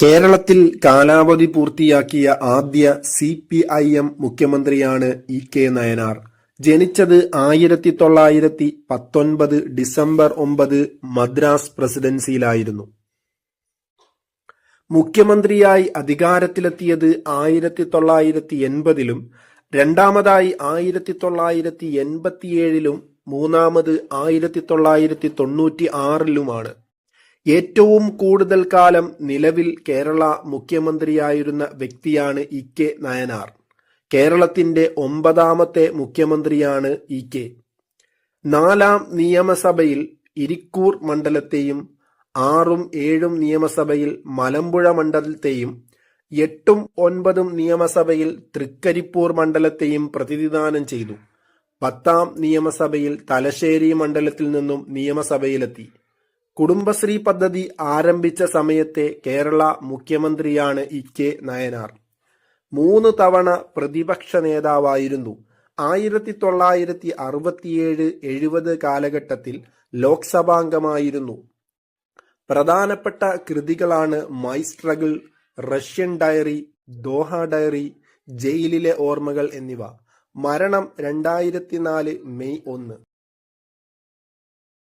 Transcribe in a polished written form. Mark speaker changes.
Speaker 1: കേരളത്തിൽ കാലാവധി പൂർത്തിയാക്കിയ ആദ്യ സിപിഐഎം മുഖ്യമന്ത്രിയാണ് ഇ.കെ. നയനാർ. ജനിച്ചത് 1919 ഡിസംബർ 9 മദ്രാസ് പ്രസിഡൻസിയിലായിരുന്നു. മുഖ്യമന്ത്രിയായി അധികാരത്തിലെത്തിയത് 1980-ലും, രണ്ടാമതായി 1987-ലും, മൂന്നാമത് 1996-ലുമാണ്. ഏറ്റവും കൂടുതൽ കാലം നിലവിൽ കേരള മുഖ്യമന്ത്രിയായിരുന്ന വ്യക്തിയാണ് ഇ.കെ. നയനാർ. കേരളത്തിന്റെ 9ാമത്തെ മുഖ്യമന്ത്രിയാണ് ഇ.കെ. 4ാം നിയമസഭയിൽ ഇരിക്കൂർ മണ്ഡലത്തെയും 6ഉം 7ഉം നിയമസഭയിൽ മലമ്പുഴ മണ്ഡലത്തെയും 8ഉം 9ഉം നിയമസഭയിൽ തൃക്കരിപ്പൂർ മണ്ഡലത്തെയും പ്രതിനിധാനം ചെയ്തു. 10ാം നിയമസഭയിൽ തലശ്ശേരി മണ്ഡലത്തിൽ നിന്നും നിയമസഭയിലെത്തി. കുടുംബശ്രീ പദ്ധതി ആരംഭിച്ച സമയത്തെ കേരള മുഖ്യമന്ത്രിയാണ് ഇ.കെ. നയനാർ. 3 തവണ പ്രതിപക്ഷ നേതാവായിരുന്നു. 1967-70 കാലഘട്ടത്തിൽ ലോക്സഭാംഗമായിരുന്നു. പ്രധാനപ്പെട്ട കൃതികളാണ് my struggle, Russian diary, Doha diary, ജയിലിലെ ഓർമ്മകൾ എന്നിവ. മരണം 2004 മെയ് 1.